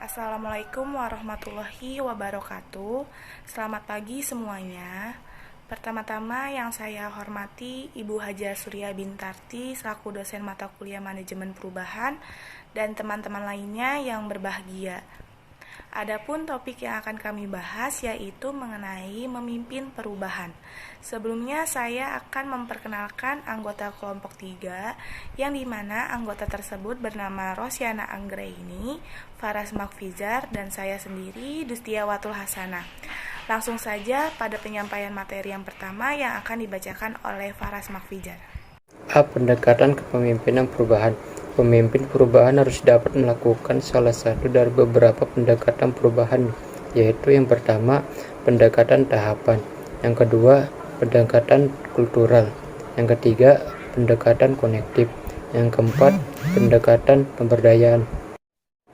Assalamualaikum warahmatullahi wabarakatuh. Selamat pagi semuanya. Pertama-tama yang saya hormati Ibu Haja Surya Bintarti selaku dosen mata kuliah Manajemen Perubahan dan teman-teman lainnya yang berbahagia. Adapun topik yang akan kami bahas yaitu mengenai memimpin perubahan. Sebelumnya saya akan memperkenalkan anggota kelompok 3 yang dimana anggota tersebut bernama Rosyana Anggraini, Faras Makfizar, dan saya sendiri Dustiawatul Hasanah. Langsung saja pada penyampaian materi yang pertama yang akan dibacakan oleh Faras Makfizar. Pendekatan kepemimpinan perubahan. Pemimpin perubahan harus dapat melakukan salah satu dari beberapa pendekatan perubahan, yaitu yang pertama, pendekatan tahapan, yang kedua, pendekatan kultural, yang ketiga, pendekatan konektif, yang keempat, pendekatan pemberdayaan.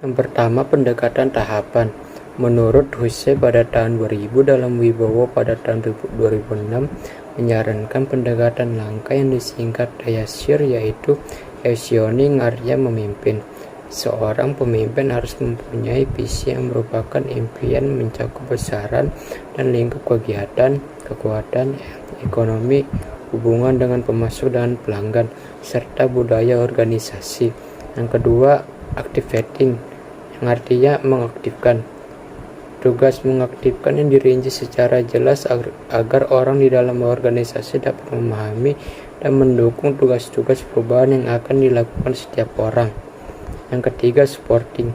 Yang pertama, pendekatan tahapan. Menurut Hussey pada tahun 2000 dalam Wibowo pada tahun 2006 menyarankan pendekatan langkah yang disingkat Dayasir, yaitu Esioning artinya memimpin. Seorang pemimpin harus mempunyai visi yang merupakan impian mencakup besaran dan lingkup kegiatan, kekuatan, ekonomi, hubungan dengan pemasok dan pelanggan, serta budaya organisasi. Yang kedua, activating, yang artinya mengaktifkan. Tugas mengaktifkan yang dirinci secara jelas agar orang di dalam organisasi dapat memahami dan mendukung tugas-tugas perubahan yang akan dilakukan setiap orang. Yang ketiga, supporting,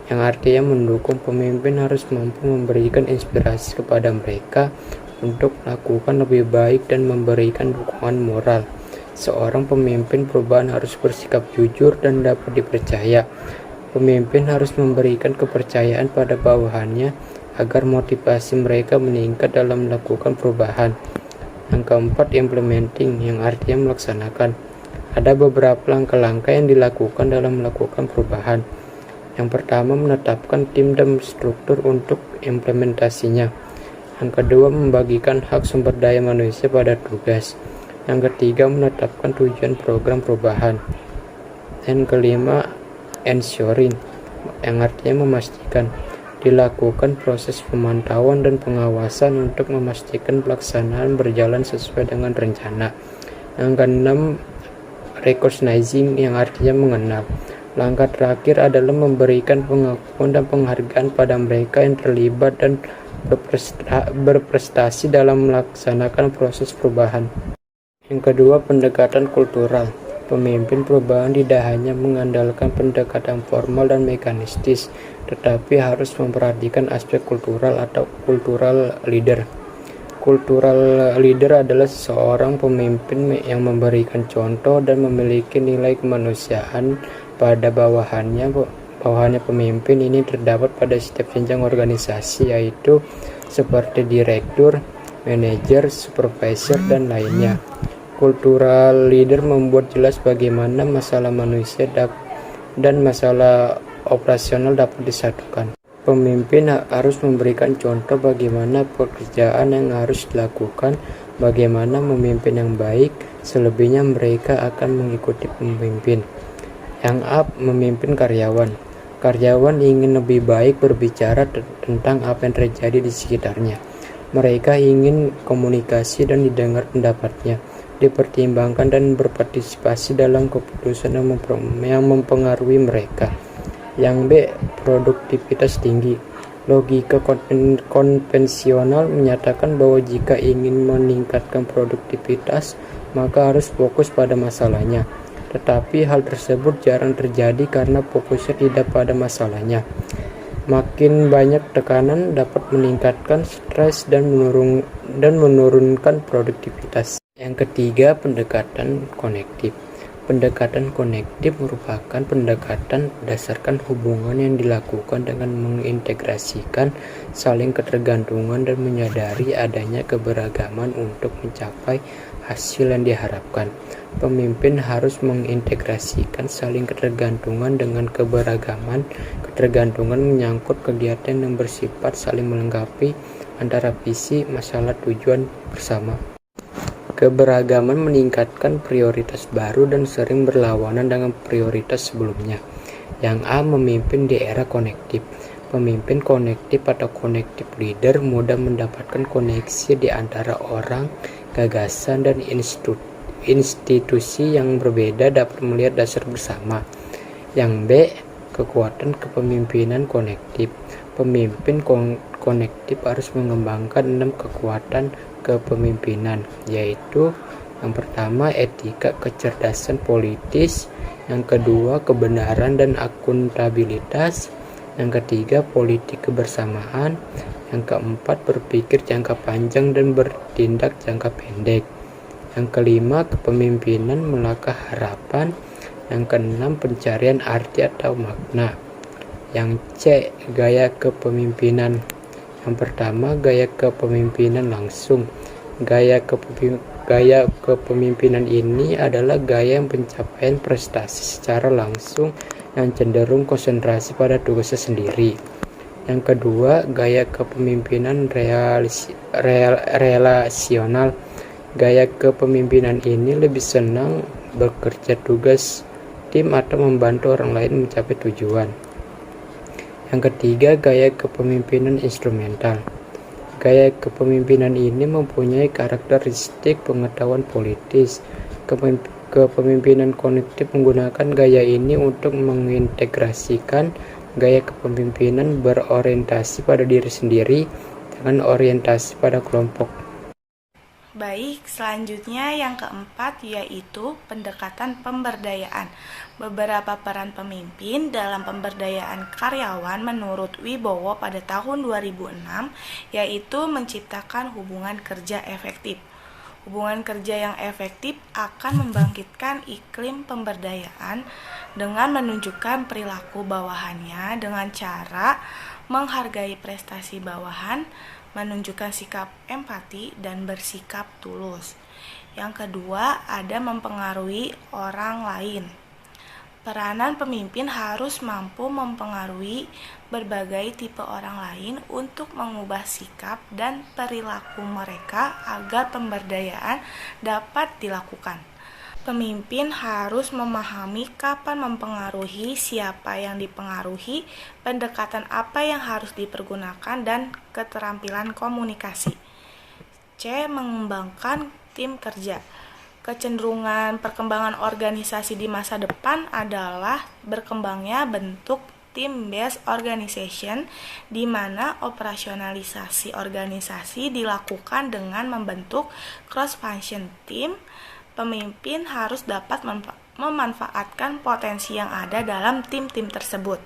yang artinya mendukung. Pemimpin harus mampu memberikan inspirasi kepada mereka untuk melakukan lebih baik dan memberikan dukungan moral. Seorang pemimpin perubahan harus bersikap jujur dan dapat dipercaya. Pemimpin harus memberikan kepercayaan pada bawahannya agar motivasi mereka meningkat dalam melakukan perubahan. Yang keempat, implementing, yang artinya melaksanakan. Ada beberapa langkah-langkah yang dilakukan dalam melakukan perubahan. Yang pertama, menetapkan tim dan struktur untuk implementasinya. Yang kedua, membagikan hak sumber daya manusia pada tugas. Yang ketiga, menetapkan tujuan program perubahan. Dan kelima, ensuring, yang artinya memastikan. Dilakukan proses pemantauan dan pengawasan untuk memastikan pelaksanaan berjalan sesuai dengan rencana. Yang keenam, recognizing, yang artinya mengenal. Langkah terakhir adalah memberikan pengakuan dan penghargaan pada mereka yang terlibat dan berprestasi dalam melaksanakan proses perubahan. Yang kedua, pendekatan kultural. Pemimpin perubahan tidak hanya mengandalkan pendekatan formal dan mekanistis, tetapi harus memperhatikan aspek kultural atau cultural leader. Cultural leader adalah seorang pemimpin yang memberikan contoh dan memiliki nilai kemanusiaan pada bawahannya. Pemimpin ini terdapat pada setiap jenjang organisasi, yaitu seperti direktur, manajer, supervisor, dan lainnya. Cultural leader membuat jelas bagaimana masalah manusia dan masalah operasional dapat disatukan. Pemimpin harus memberikan contoh bagaimana pekerjaan yang harus dilakukan, bagaimana memimpin yang baik, selebihnya mereka akan mengikuti pemimpin. Yang A, memimpin karyawan. Karyawan ingin lebih baik berbicara tentang apa yang terjadi di sekitarnya. Mereka ingin komunikasi dan didengar pendapatnya, dipertimbangkan dan berpartisipasi dalam keputusan yang mempengaruhi mereka. Yang B, produktivitas tinggi. Logika konvensional menyatakan bahwa jika ingin meningkatkan produktivitas, maka harus fokus pada masalahnya. Tetapi hal tersebut jarang terjadi karena fokusnya tidak pada masalahnya. Makin banyak tekanan dapat meningkatkan stres dan menurunkan produktivitas. Yang ketiga, pendekatan konektif. Pendekatan konektif merupakan pendekatan berdasarkan hubungan yang dilakukan dengan mengintegrasikan saling ketergantungan dan menyadari adanya keberagaman untuk mencapai hasil yang diharapkan. Pemimpin harus mengintegrasikan saling ketergantungan dengan keberagaman. Ketergantungan menyangkut kegiatan yang bersifat saling melengkapi antara visi, masalah, tujuan bersama. Keberagaman meningkatkan prioritas baru dan sering berlawanan dengan prioritas sebelumnya. Yang A. Memimpin di era konektif. Pemimpin konektif atau connective leader mudah mendapatkan koneksi di antara orang, gagasan, dan institusi yang berbeda dapat melihat dasar bersama. Yang B. Kekuatan kepemimpinan konektif. Pemimpin konektif harus mengembangkan 6 kekuatan kepemimpinan, yaitu yang pertama etika kecerdasan politis, yang kedua kebenaran dan akuntabilitas, yang ketiga politik kebersamaan, yang keempat berpikir jangka panjang dan bertindak jangka pendek, yang kelima kepemimpinan melangkah harapan, yang keenam pencarian arti atau makna. Yang C. Gaya kepemimpinan. Yang pertama gaya kepemimpinan langsung. Gaya kepemimpinan ini adalah gaya yang pencapaian prestasi secara langsung yang cenderung konsentrasi pada tugasnya sendiri. Yang kedua, gaya kepemimpinan relasional. Gaya kepemimpinan ini lebih senang bekerja tugas tim atau membantu orang lain mencapai tujuan. Yang ketiga, gaya kepemimpinan instrumental. Gaya kepemimpinan ini mempunyai karakteristik pengetahuan politis. Kepemimpinan konektif menggunakan gaya ini untuk mengintegrasikan gaya kepemimpinan berorientasi pada diri sendiri dengan orientasi pada kelompok. Baik, selanjutnya yang keempat yaitu pendekatan pemberdayaan. Beberapa peran pemimpin dalam pemberdayaan karyawan menurut Wibowo pada tahun 2006 yaitu menciptakan hubungan kerja efektif. Hubungan kerja yang efektif akan membangkitkan iklim pemberdayaan dengan menunjukkan perilaku bawahannya dengan cara menghargai prestasi bawahan, menunjukkan sikap empati, dan bersikap tulus. Yang kedua, ada mempengaruhi orang lain. Peranan pemimpin harus mampu mempengaruhi berbagai tipe orang lain untuk mengubah sikap dan perilaku mereka agar pemberdayaan dapat dilakukan. Pemimpin harus memahami kapan mempengaruhi, siapa yang dipengaruhi, pendekatan apa yang harus dipergunakan, dan keterampilan komunikasi. C. Mengembangkan tim kerja. Kecenderungan perkembangan organisasi di masa depan adalah berkembangnya bentuk team-based organization, di mana operasionalisasi organisasi dilakukan dengan membentuk cross-function team. Pemimpin harus dapat memanfaatkan potensi yang ada dalam tim-tim tersebut.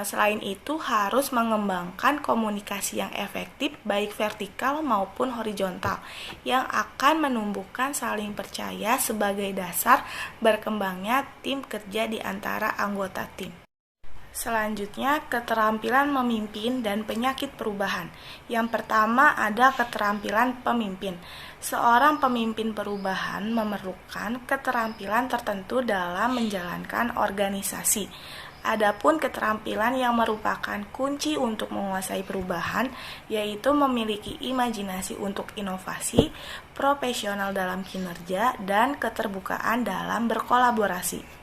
Selain itu, harus mengembangkan komunikasi yang efektif baik vertikal maupun horizontal yang akan menumbuhkan saling percaya sebagai dasar berkembangnya tim kerja di antara anggota tim. Selanjutnya, keterampilan memimpin dan penyakit perubahan. Yang pertama ada keterampilan pemimpin. Seorang pemimpin perubahan memerlukan keterampilan tertentu dalam menjalankan organisasi. Adapun keterampilan yang merupakan kunci untuk menguasai perubahan, yaitu memiliki imajinasi untuk inovasi, profesional dalam kinerja, dan keterbukaan dalam berkolaborasi.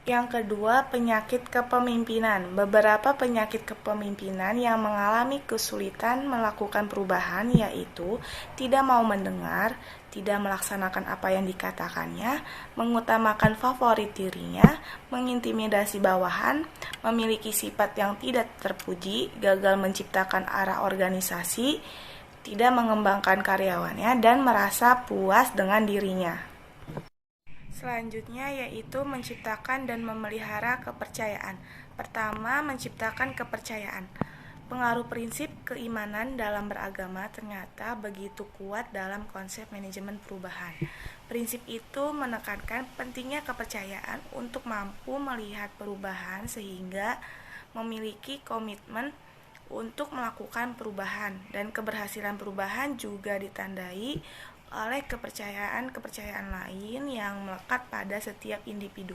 Yang kedua, penyakit kepemimpinan. Beberapa penyakit kepemimpinan yang mengalami kesulitan melakukan perubahan yaitu tidak mau mendengar, tidak melaksanakan apa yang dikatakannya, mengutamakan favorit dirinya, mengintimidasi bawahan, memiliki sifat yang tidak terpuji, gagal menciptakan arah organisasi, tidak mengembangkan karyawannya, dan merasa puas dengan dirinya. Selanjutnya yaitu menciptakan dan memelihara kepercayaan. Pertama, menciptakan kepercayaan. Pengaruh prinsip keimanan dalam beragama ternyata begitu kuat dalam konsep manajemen perubahan. Prinsip itu menekankan pentingnya kepercayaan untuk mampu melihat perubahan sehingga memiliki komitmen untuk melakukan perubahan, dan keberhasilan perubahan juga ditandai oleh kepercayaan lain yang melekat pada setiap individu.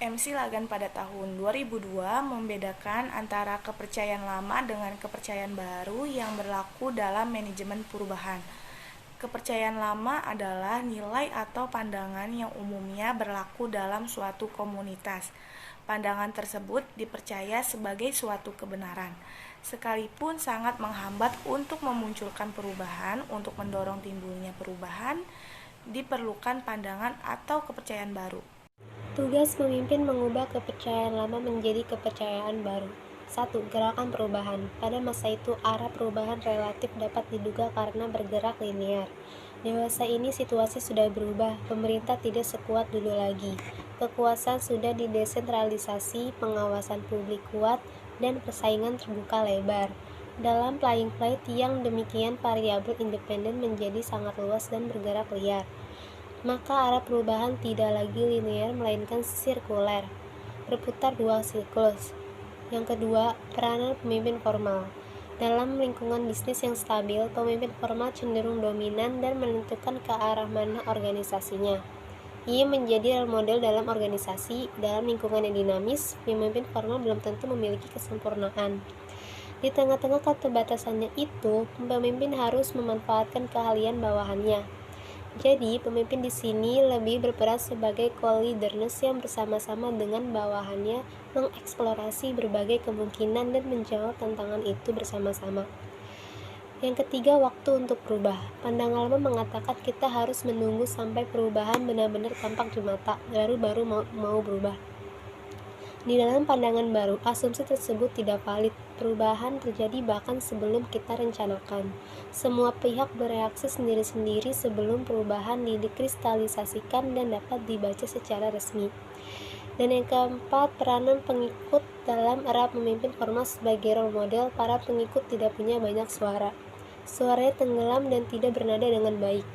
MC Lagan pada tahun 2002 membedakan antara kepercayaan lama dengan kepercayaan baru yang berlaku dalam manajemen perubahan. Kepercayaan lama adalah nilai atau pandangan yang umumnya berlaku dalam suatu komunitas. Pandangan tersebut dipercaya sebagai suatu kebenaran, sekalipun sangat menghambat untuk memunculkan perubahan. Untuk mendorong timbulnya perubahan, diperlukan pandangan atau kepercayaan baru. Tugas pemimpin mengubah kepercayaan lama menjadi kepercayaan baru. 1. Gerakan perubahan. Pada masa itu, arah perubahan relatif dapat diduga karena bergerak linear. Dewasa ini situasi sudah berubah, pemerintah tidak sekuat dulu lagi. Kekuasaan sudah didesentralisasi, pengawasan publik kuat, dan persaingan terbuka lebar. Dalam playing field yang demikian, variabel independen menjadi sangat luas dan bergerak liar. Maka arah perubahan tidak lagi linear melainkan sirkuler, berputar dua siklus. Yang kedua, peranan pemimpin formal. Dalam lingkungan bisnis yang stabil, pemimpin formal cenderung dominan dan menentukan ke arah mana organisasinya. Ia menjadi role model dalam organisasi. Dalam lingkungan yang dinamis, pemimpin formal belum tentu memiliki kesempurnaan. Di tengah-tengah keterbatasannya itu, pemimpin harus memanfaatkan keahlian bawahannya. Jadi, pemimpin di sini lebih berperan sebagai co-leaders yang bersama-sama dengan bawahannya mengeksplorasi berbagai kemungkinan dan menjawab tantangan itu bersama-sama. Yang ketiga, waktu untuk berubah. Pandangan lama mengatakan kita harus menunggu sampai perubahan benar-benar tampak di mata, baru mau berubah. Di dalam pandangan baru, asumsi tersebut tidak valid. Perubahan terjadi bahkan sebelum kita rencanakan. Semua pihak bereaksi sendiri-sendiri sebelum perubahan dikristalisasikan dan dapat dibaca secara resmi. Dan yang keempat, peranan pengikut dalam era pemimpin formal sebagai role model. Para pengikut tidak punya banyak suara. Suaranya tenggelam dan tidak bernada dengan baik.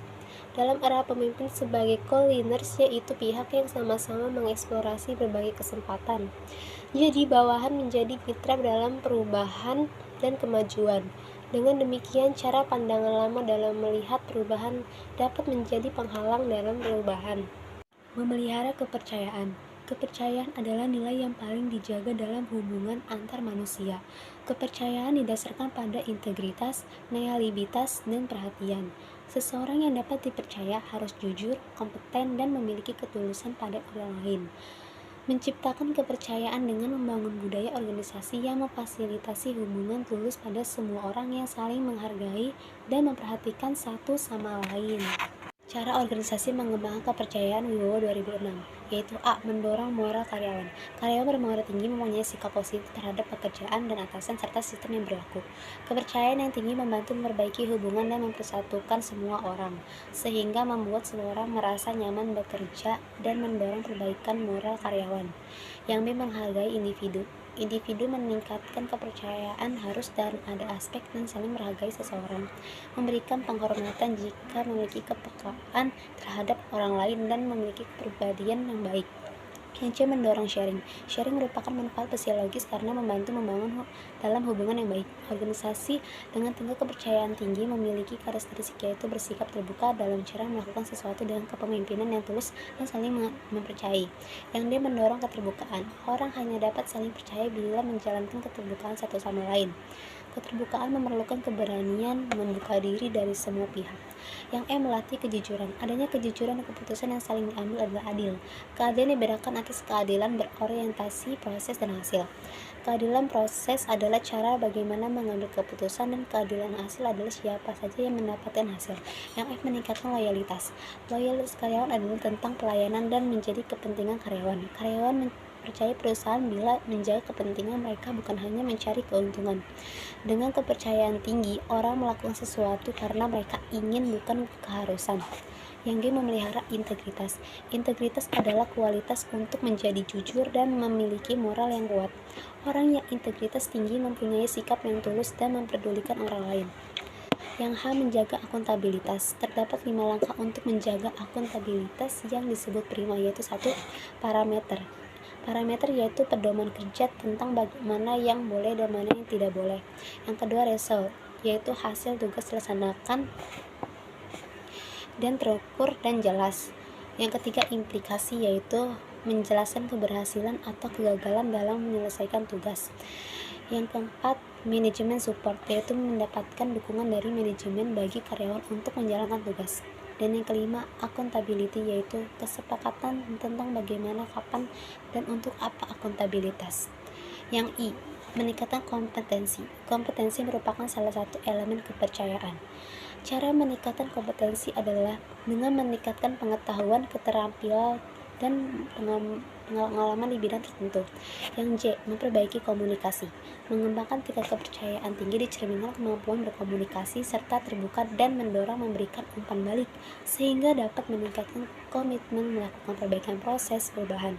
Dalam era pemimpin sebagai co-leaders, yaitu pihak yang sama-sama mengeksplorasi berbagai kesempatan. Jadi bawahan menjadi mitra dalam perubahan dan kemajuan. Dengan demikian, cara pandangan lama dalam melihat perubahan dapat menjadi penghalang dalam perubahan. Memelihara kepercayaan. Kepercayaan adalah nilai yang paling dijaga dalam hubungan antar manusia. Kepercayaan didasarkan pada integritas, loyalitas, dan perhatian. Seseorang yang dapat dipercaya harus jujur, kompeten, dan memiliki ketulusan pada orang lain. Menciptakan kepercayaan dengan membangun budaya organisasi yang memfasilitasi hubungan tulus pada semua orang yang saling menghargai dan memperhatikan satu sama lain. Cara organisasi mengembangkan kepercayaan Wibowo 2006, yaitu A. Mendorong moral karyawan. Karyawan bermoral tinggi mempunyai sikap positif terhadap pekerjaan dan atasan serta sistem yang berlaku. Kepercayaan yang tinggi membantu memperbaiki hubungan dan mempersatukan semua orang, sehingga membuat semua orang merasa nyaman bekerja dan mendorong perbaikan moral karyawan. Yang B. Menghargai individu. Individu meningkatkan kepercayaan harus dan ada aspek dan saling menghargai seseorang, memberikan penghormatan jika memiliki kepekaan terhadap orang lain dan memiliki kepribadian yang baik. Yang C. Mendorong sharing. Sharing merupakan manfaat sosiologis karena membantu membangun dalam hubungan yang baik. Organisasi dengan tingkat kepercayaan tinggi memiliki karakteristik yaitu bersikap terbuka dalam cara melakukan sesuatu dengan kepemimpinan yang tulus dan saling mempercayai. Yang D. Mendorong keterbukaan. Orang hanya dapat saling percaya bila menjalankan keterbukaan satu sama lain. Keterbukaan memerlukan keberanian membuka diri dari semua pihak. Yang E. Melatih kejujuran. Adanya kejujuran dan keputusan yang saling diambil adalah adil. Keadilan dibedakan atas keadilan berorientasi proses dan hasil. Keadilan proses adalah cara bagaimana mengambil keputusan dan keadilan hasil adalah siapa saja yang mendapatkan hasil. Yang F. Meningkatkan loyalitas. Loyalitas karyawan adalah tentang pelayanan dan menjadi kepentingan karyawan. Karyawan percaya perusahaan bila menjaga kepentingan mereka bukan hanya mencari keuntungan. Dengan kepercayaan tinggi, orang melakukan sesuatu karena mereka ingin bukan keharusan. Yang G. Memelihara integritas. Integritas adalah kualitas untuk menjadi jujur dan memiliki moral yang kuat. Orang yang integritas tinggi mempunyai sikap yang tulus dan memperdulikan orang lain. Yang H. Menjaga akuntabilitas. Terdapat 5 langkah untuk menjaga akuntabilitas yang disebut prima, yaitu 1. Parameter. Parameter yaitu pedoman kerja tentang bagaimana yang boleh dan mana yang tidak boleh. Yang kedua, result, yaitu hasil tugas dilaksanakan dan terukur dan jelas. Yang ketiga, implikasi, yaitu menjelaskan keberhasilan atau kegagalan dalam menyelesaikan tugas. Yang keempat, manajemen support, yaitu mendapatkan dukungan dari manajemen bagi karyawan untuk menjalankan tugas. Dan yang kelima, accountability, yaitu kesepakatan tentang bagaimana, kapan, dan untuk apa akuntabilitas. Yang I, meningkatkan kompetensi. Kompetensi merupakan salah satu elemen kepercayaan. Cara meningkatkan kompetensi adalah dengan meningkatkan pengetahuan, keterampilan, dan pengalaman di bidang tertentu. Yang J, memperbaiki komunikasi. Mengembangkan tingkat kepercayaan tinggi dicerminkan kemampuan berkomunikasi serta terbuka dan mendorong memberikan umpan balik sehingga dapat meningkatkan komitmen melakukan perbaikan proses perubahan.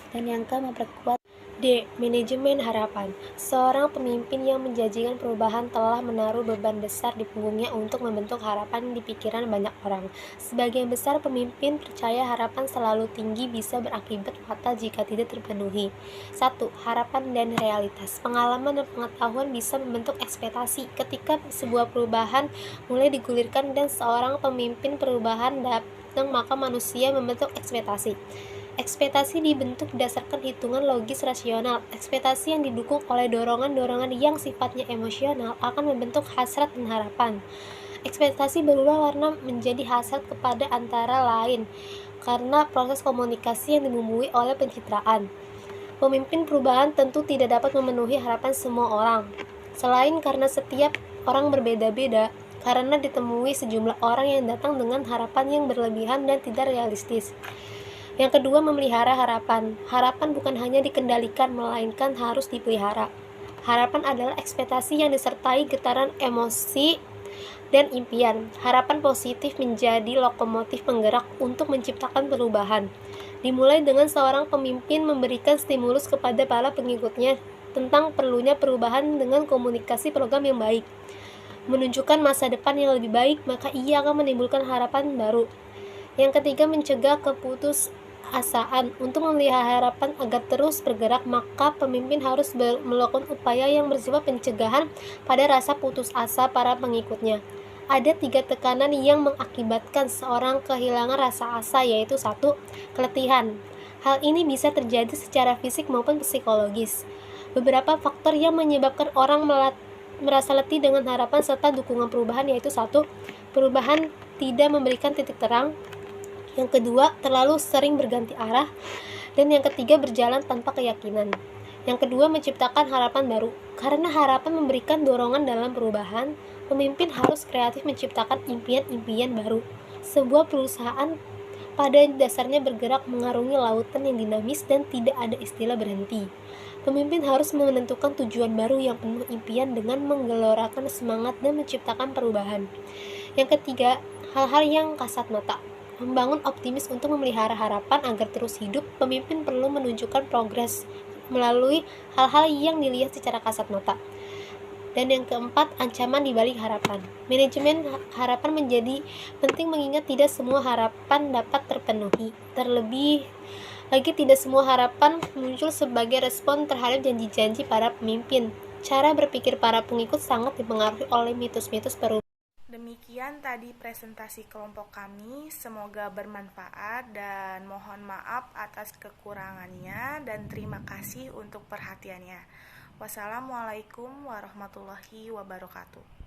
Dan yang K, memperkuat. D. Manajemen harapan. Seorang pemimpin yang menjanjikan perubahan telah menaruh beban besar di punggungnya untuk membentuk harapan di pikiran banyak orang. Sebagian besar pemimpin percaya harapan selalu tinggi bisa berakibat fatal jika tidak terpenuhi. 1. Harapan dan realitas. Pengalaman dan pengetahuan bisa membentuk ekspektasi. Ketika sebuah perubahan mulai digulirkan dan seorang pemimpin perubahan datang, maka manusia membentuk ekspektasi. Ekspektasi dibentuk berdasarkan hitungan logis rasional. Ekspektasi yang didukung oleh dorongan-dorongan yang sifatnya emosional akan membentuk hasrat dan harapan. Ekspektasi berubah warna menjadi hasrat kepada antara lain karena proses komunikasi yang dibumbui oleh pencitraan. Pemimpin perubahan tentu tidak dapat memenuhi harapan semua orang. Selain karena setiap orang berbeda-beda, karena ditemui sejumlah orang yang datang dengan harapan yang berlebihan dan tidak realistis. Yang kedua, memelihara harapan. Harapan bukan hanya dikendalikan, melainkan harus dipelihara. Harapan adalah ekspektasi yang disertai getaran emosi dan impian. Harapan positif menjadi lokomotif penggerak untuk menciptakan perubahan. Dimulai dengan seorang pemimpin memberikan stimulus kepada para pengikutnya tentang perlunya perubahan dengan komunikasi program yang baik. Menunjukkan masa depan yang lebih baik, maka ia akan menimbulkan harapan baru. Yang ketiga, mencegah keputusasaan. Untuk memelihara harapan agar terus bergerak, maka pemimpin harus melakukan upaya yang bersifat pencegahan pada rasa putus asa para pengikutnya. Ada 3 tekanan yang mengakibatkan seorang kehilangan rasa asa, yaitu 1. Keletihan. Hal ini bisa terjadi secara fisik maupun psikologis. Beberapa faktor yang menyebabkan orang merasa letih dengan harapan serta dukungan perubahan, yaitu 1. Perubahan tidak memberikan titik terang. Yang kedua, terlalu sering berganti arah. Dan yang ketiga, berjalan tanpa keyakinan. Yang kedua, menciptakan harapan baru. Karena harapan memberikan dorongan dalam perubahan, pemimpin harus kreatif menciptakan impian-impian baru. Sebuah perusahaan pada dasarnya bergerak mengarungi lautan yang dinamis dan tidak ada istilah berhenti. Pemimpin harus menentukan tujuan baru yang penuh impian dengan menggelorakan semangat dan menciptakan perubahan. Yang ketiga, hal-hal yang kasat mata. Membangun optimis untuk memelihara harapan agar terus hidup, pemimpin perlu menunjukkan progres melalui hal-hal yang dilihat secara kasat mata. Dan yang keempat, ancaman di balik harapan. Manajemen harapan menjadi penting mengingat tidak semua harapan dapat terpenuhi. Terlebih lagi tidak semua harapan muncul sebagai respon terhadap janji-janji para pemimpin. Cara berpikir para pengikut sangat dipengaruhi oleh mitos-mitos perubahan. Demikian tadi presentasi kelompok kami, semoga bermanfaat dan mohon maaf atas kekurangannya dan terima kasih untuk perhatiannya. Wassalamualaikum warahmatullahi wabarakatuh.